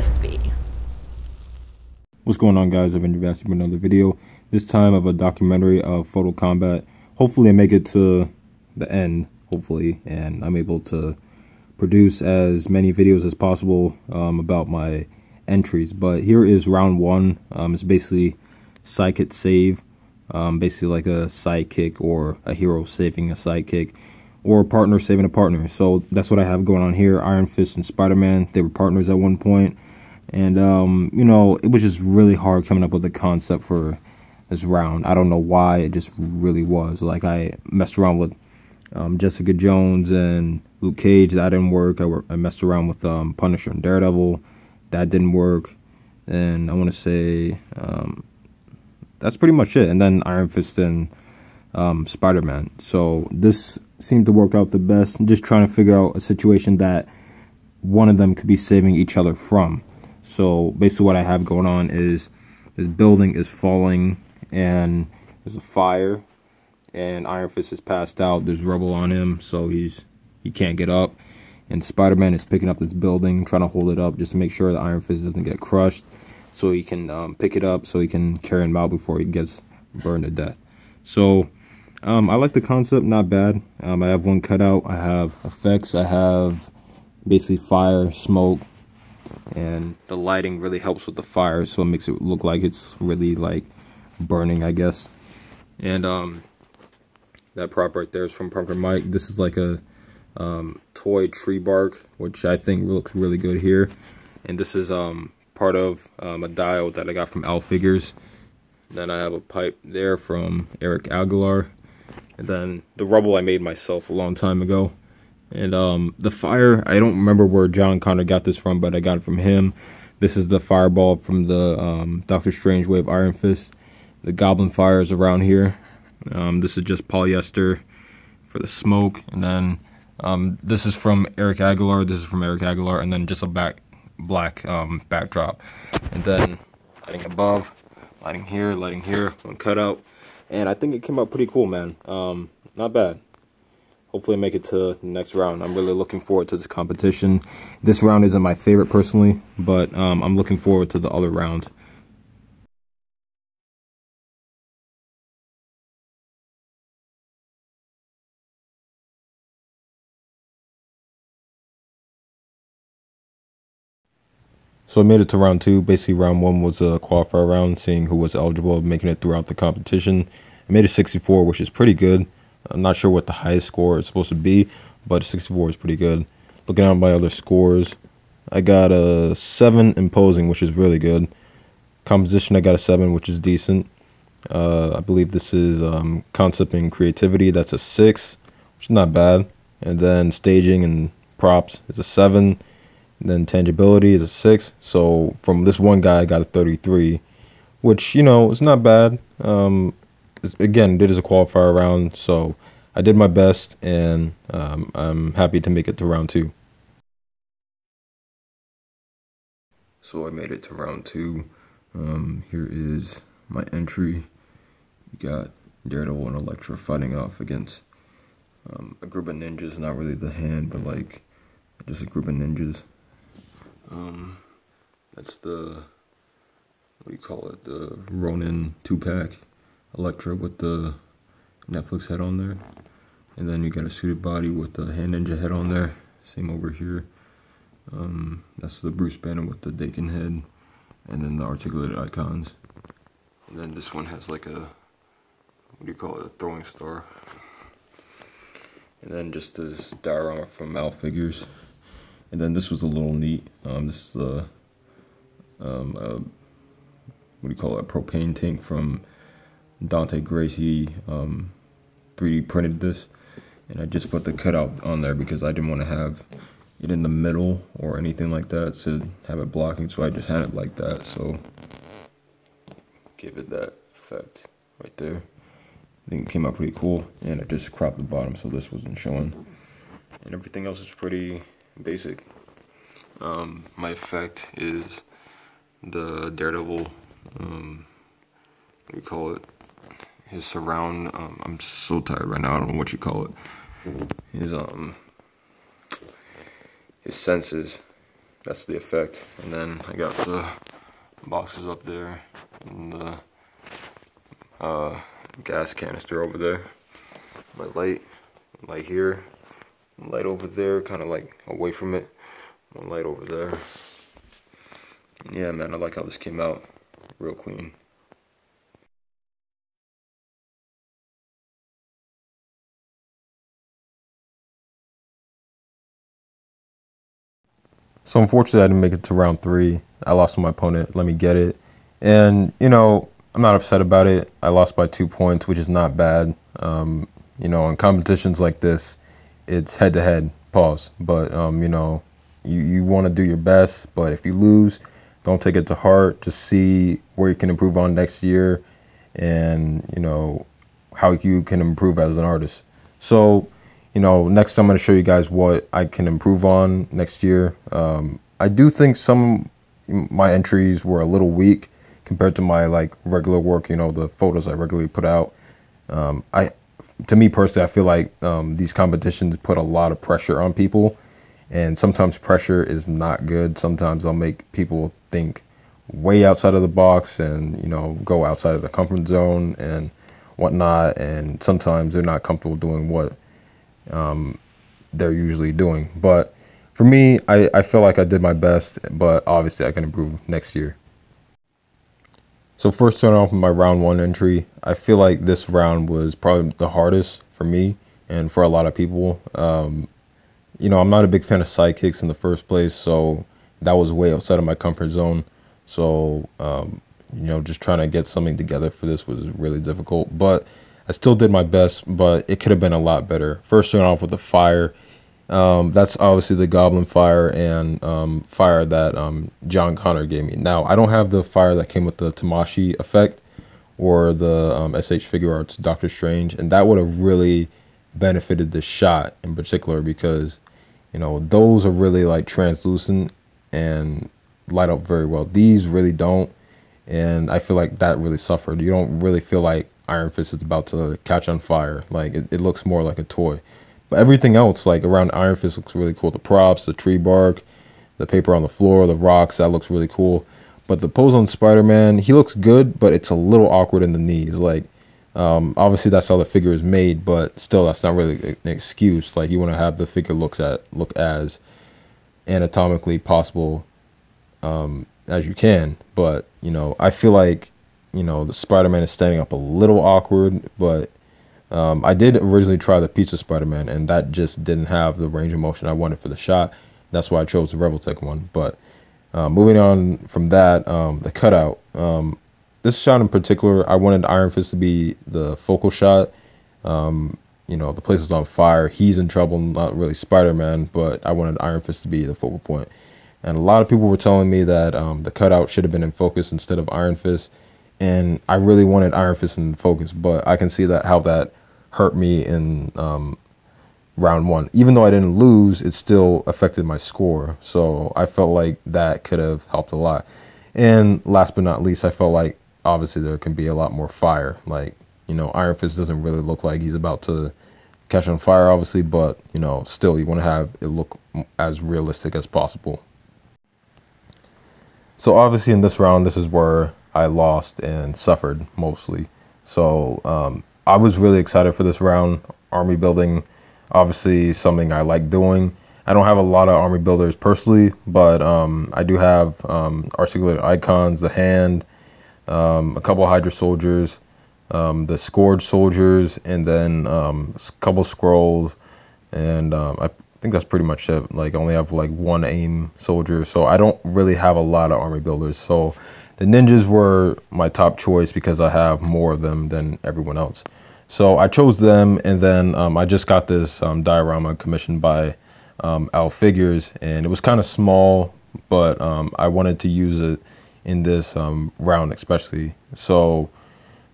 crispy. What's going on, guys? I've been back with another video, this time of a documentary of Photo Kombat. Hopefully I make it to the end, hopefully, and I'm able to produce as many videos as possible about my entries. But here is round one. It's basically sidekick save, basically like a sidekick or a hero saving a sidekick, or a partner saving a partner. So that's what I have going on here. Iron Fist and Spider-Man, they were partners at one point. And, you know, it was just really hard coming up with a concept for this round. I don't know why, it just really was. Like, I messed around with Jessica Jones and Luke Cage. That didn't work. I messed around with Punisher and Daredevil. That didn't work. And I want to say that's pretty much it. And then Iron Fist and Spider-Man. So this seemed to work out the best. I'm just trying to figure out a situation that one of them could be saving each other from. So basically what I have going on is this building is falling and there's a fire and Iron Fist is passed out. There's rubble on him, so he can't get up. And Spider-Man is picking up this building, trying to hold it up just to make sure that Iron Fist doesn't get crushed, so he can pick it up so he can carry him out before he gets burned to death. So I like the concept, not bad. I have one cutout, I have effects, I have basically fire, smoke, and the lighting really helps with the fire, so it makes it look like it's really like burning, I guess. And that prop right there is from Pumpkin Mike. This is like a toy tree bark, which I think looks really good here. And this is part of a dial that I got from Al Figures. Then I have a pipe there from Eric Aguilar. And then the rubble I made myself a long time ago. And the fire, I don't remember where John Connor got this from, but I got it from him. This is the fireball from the Doctor Strange Wave Iron Fist. The Goblin fire is around here. This is just polyester for the smoke. And then this is from Eric Aguilar. This is from Eric Aguilar. And then just a black backdrop. And then lighting above, lighting here, one cutout. And I think it came out pretty cool, man. Not bad. Hopefully I make it to the next round. I'm really looking forward to this competition. This round isn't my favorite personally, but I'm looking forward to the other rounds. So I made it to round two. Basically, round one was a qualifier round, seeing who was eligible, making it throughout the competition. I made a 64, which is pretty good. I'm not sure what the highest score is supposed to be, but 64 is pretty good. Looking at my other scores, I got a 7 imposing, which is really good. Composition, I got a 7, which is decent. I believe this is concept and creativity. That's a 6, which is not bad. And then staging and props is a 7. And then tangibility is a 6. So from this one guy, I got a 33, which, you know, is not bad. Again, it is a qualifier round, so I did my best, and I'm happy to make it to round two. So I made it to round two. Here is my entry. You got Daredevil and Elektra fighting off against a group of ninjas. Not really the hand, but like just a group of ninjas. That's the, what do you call it, the Ronin 2-pack. Elektra with the Netflix head on there. And then you got a suited body with the hand ninja head on there. Same over here. That's the Bruce Banner with the Dakin head. And then the articulated icons. And then this one has like a, what do you call it, a throwing star. And then just this diorama from Al Figures. And then this was a little neat. This is the, what do you call it, a propane tank from Dante Grace. He 3D printed this. And I just put the cutout on there because I didn't want to have it in the middle or anything like that to have it blocking. So I just had it like that. So give it that effect right there. I think it came out pretty cool. And I just cropped the bottom so this wasn't showing. And everything else is pretty basic. My effect is the Daredevil, what do you call it, his surround, I'm so tired right now, I don't know what you call it, his senses, that's the effect. And then I got the boxes up there and the gas canister over there. My light here, light over there, kind of like away from it. One light over there. Yeah, man, I like how this came out real clean. So unfortunately, I didn't make it to round 3. I lost to my opponent. Let me get it. And, you know, I'm not upset about it. I lost by 2 points, which is not bad. You know, in competitions like this, it's head-to-head, pause. But, you know, you want to do your best. But if you lose, don't take it to heart. Just see where you can improve on next year and, you know, how you can improve as an artist. So, you know, next I'm going to show you guys what I can improve on next year. I do think some my entries were a little weak compared to my like regular work, you know, the photos I regularly put out. I to me personally, I feel like these competitions put a lot of pressure on people, and sometimes pressure is not good. Sometimes they'll make people think way outside of the box and, you know, go outside of the comfort zone and whatnot, and sometimes they're not comfortable doing what they're usually doing. But for me, I feel like I did my best, but obviously I can improve next year. So first, starting off with my round 1 entry, I feel like this round was probably the hardest for me and for a lot of people. You know, I'm not a big fan of sidekicks in the first place, so that was way outside of my comfort zone. So, you know, just trying to get something together for this was really difficult, but I still did my best, but it could have been a lot better. First, starting off with the fire. That's obviously the Goblin Fire and fire that John Connor gave me. Now, I don't have the fire that came with the Tamashi effect or the SH Figure Arts Doctor Strange, and that would have really benefited the shot in particular because, you know, those are really like translucent and light up very well. These really don't, and I feel like that really suffered. You don't really feel like Iron Fist is about to catch on fire. Like it looks more like a toy. But everything else, like around Iron Fist, looks really cool. The props, the tree bark, the paper on the floor, the rocks, that looks really cool. But the pose on Spider-Man, he looks good, but it's a little awkward in the knees. Like, obviously that's how the figure is made, but still, that's not really an excuse. Like, you want to have the figure look as anatomically possible as you can. But you know, I feel like, you know, the Spider-Man is standing up a little awkward, but I did originally try the Pizza Spider-Man, and that just didn't have the range of motion I wanted for the shot. That's why I chose the Revoltech one. But moving on from that, the cutout. This shot in particular, I wanted Iron Fist to be the focal shot. You know, the place is on fire. He's in trouble, not really Spider-Man, but I wanted Iron Fist to be the focal point. And a lot of people were telling me that the cutout should have been in focus instead of Iron Fist. And I really wanted Iron Fist in focus, but I can see that how that hurt me in round 1. Even though I didn't lose, it still affected my score. So I felt like that could have helped a lot. And last but not least, I felt like obviously there can be a lot more fire. Like, you know, Iron Fist doesn't really look like he's about to catch on fire, obviously, but, you know, still you want to have it look as realistic as possible. So obviously in this round, this is where I lost and suffered mostly. So I was really excited for this round. Army building, obviously something I like doing. I don't have a lot of army builders personally, but I do have articulated icons, the hand, a couple Hydra soldiers, the Scourge soldiers, and then a couple scrolls, and I think that's pretty much it. Like I only have like one aim soldier, so I don't really have a lot of army builders. So the ninjas were my top choice because I have more of them than everyone else. So I chose them, and then I just got this diorama commissioned by Al Figures, and it was kind of small, but I wanted to use it in this round especially. So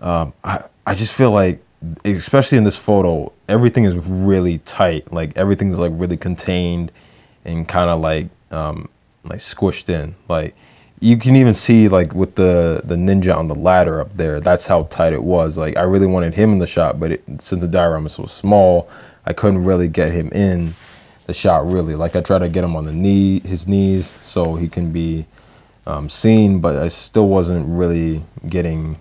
I just feel like, especially in this photo, everything is really tight. Like everything's like really contained and kind of like squished in. Like you can even see like with the ninja on the ladder up there. That's how tight it was. Like I really wanted him in the shot, but since the diorama is so small, I couldn't really get him in the shot really. Like I try to get him on his knees so he can be seen, but I still wasn't really getting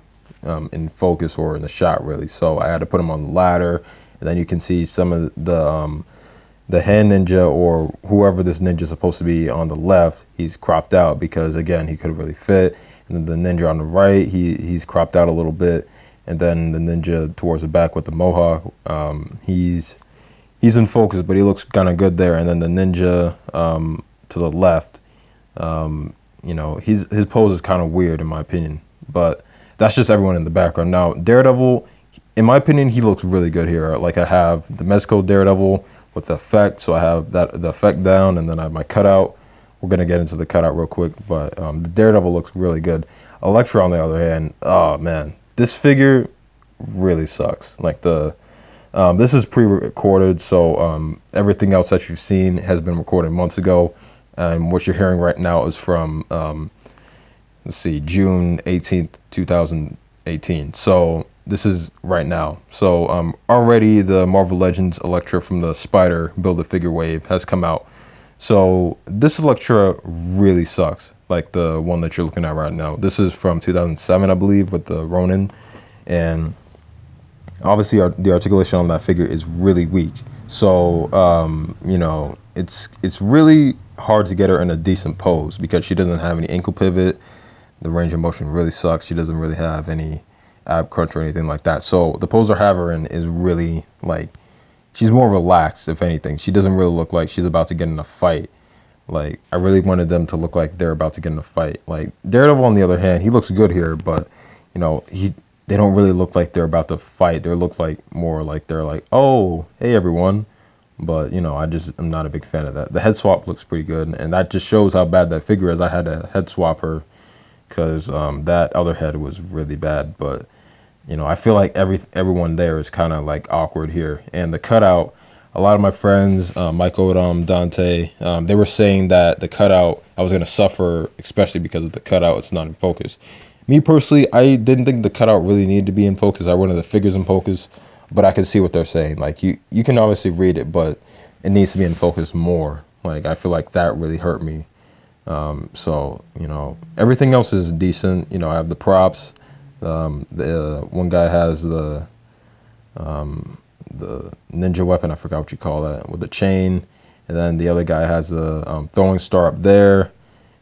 in focus or in the shot really. So I had to put him on the ladder, and then you can see some of the hand ninja or whoever this ninja is supposed to be on the left. He's cropped out because again he couldn't really fit. And then the ninja on the right, he's cropped out a little bit. And then the ninja towards the back with the mohawk, he's in focus, but he looks kind of good there. And then the ninja to the left, you know, his pose is kind of weird in my opinion, but that's just everyone in the background. Now Daredevil, in my opinion, he looks really good here. Like I have the Mezco Daredevil with the effect, so I have the effect down, and then I have my cutout. We're gonna get into the cutout real quick, but the Daredevil looks really good. Elektra, on the other hand, oh man, this figure really sucks. Like this is pre-recorded, so everything else that you've seen has been recorded months ago, and what you're hearing right now is from let's see, June 18th, 2018. So this is right now. So already the Marvel Legends Elektra from the Spider Build-A-Figure wave has come out. So this Elektra really sucks, like the one that you're looking at right now. This is from 2007, I believe, with the Ronin, and obviously the articulation on that figure is really weak. So you know, it's really hard to get her in a decent pose because she doesn't have any ankle pivot. The range of motion really sucks. She doesn't really have any ab crunch or anything like that. So the pose I have her in is really like, she's more relaxed, if anything. She doesn't really look like she's about to get in a fight. Like I really wanted them to look like they're about to get in a fight. Like Daredevil, on the other hand, he looks good here, but you know, they don't really look like they're about to fight. They look like more like they're like, oh, hey everyone. But you know, I'm not a big fan of that. The head swap looks pretty good, and that just shows how bad that figure is. I had to head swap her because that other head was really bad. But you know, I feel like everyone there is kind of like awkward here. And the cutout, a lot of my friends, Michael, Dante, they were saying that the cutout, I was gonna suffer, especially because of the cutout. It's not in focus. Me personally, I didn't think the cutout really needed to be in focus. I wanted the figures in focus, but I can see what they're saying. Like you can obviously read it, but it needs to be in focus more. Like I feel like that really hurt me. So you know, everything else is decent. You know, I have the props. The one guy has the ninja weapon. I forgot what you call that, with the chain, and then the other guy has a throwing star up there,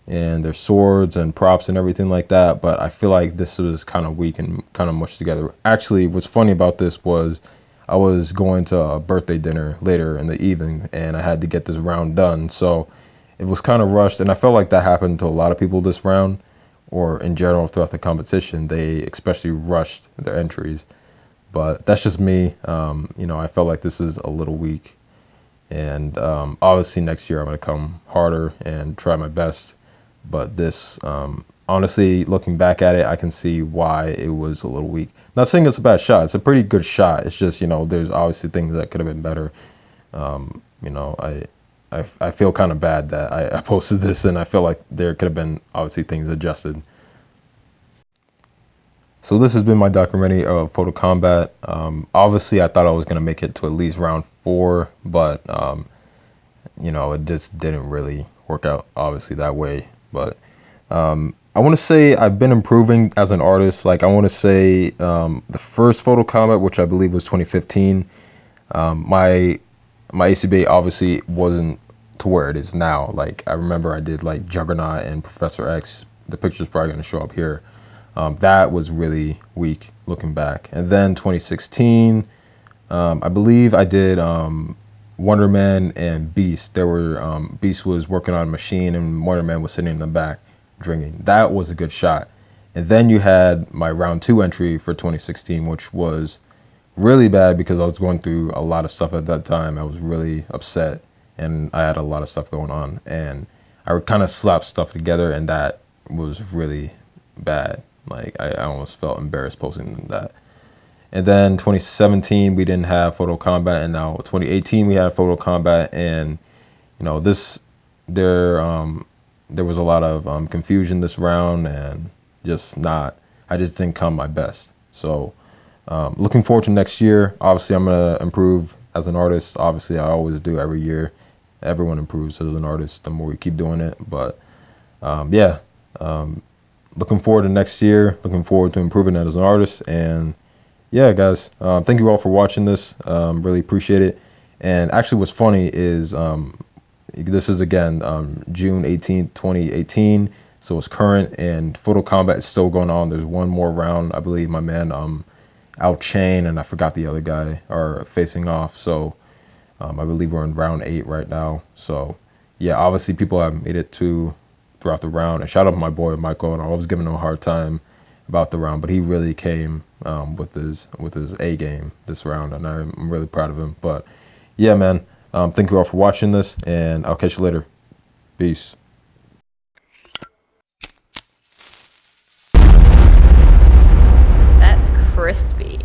and there's swords and props and everything like that. But I feel like this was kind of weak and kind of mushed together. Actually, what's funny about this was I was going to a birthday dinner later in the evening, and I had to get this round done. So it was kind of rushed, and I felt like that happened to a lot of people this round, or in general throughout the competition. They especially rushed their entries, but that's just me. You know, I felt like this is a little weak, and obviously next year I'm going to come harder and try my best. But this, honestly, looking back at it, I can see why it was a little weak. Not saying it's a bad shot. It's a pretty good shot. It's just, you know, there's obviously things that could have been better. You know, I feel kind of bad that I posted this, and I feel like there could have been obviously things adjusted. So this has been my documentary of Photo Combat. Obviously, I thought I was going to make it to at least round 4, but, you know, it just didn't really work out, obviously, that way. But I want to say I've been improving as an artist. Like, I want to say the first Photo Combat, which I believe was 2015, my A.C.B.A obviously wasn't to where it is now. Like, I remember I did, like, Juggernaut and Professor X. The picture's probably going to show up here. That was really weak looking back. And then 2016, I believe I did Wonder Man and Beast. There were Beast was working on a machine, and Wonder Man was sitting in the back drinking. That was a good shot. And then you had my round 2 entry for 2016, which was really bad because I was going through a lot of stuff at that time. I was really upset, and I had a lot of stuff going on, and I kind of slapped stuff together, and that was really bad. Like I almost felt embarrassed posting that. And then 2017 we didn't have Photo Combat, and now 2018 we had Photo Combat, and you know there was a lot of confusion this round, and I just didn't come my best. So looking forward to next year. Obviously I'm gonna improve as an artist. Obviously I always do every year, everyone improves as an artist the more we keep doing it. But yeah, looking forward to next year. Looking forward to improving that as an artist. And yeah, guys, thank you all for watching this. Really appreciate it. And actually, what's funny is this is again June 18th, 2018. So it's current, and Photo Combat is still going on. There's one more round. I believe my man Al Chain and I forgot the other guy are facing off. So I believe we're in round 8 right now. So yeah, obviously people have made it to throughout the round. And shout out to my boy Michael, and I was giving him a hard time about the round, but he really came with his A game this round, and I'm really proud of him. But yeah, man, thank you all for watching this, and I'll catch you later. Peace. That's crispy.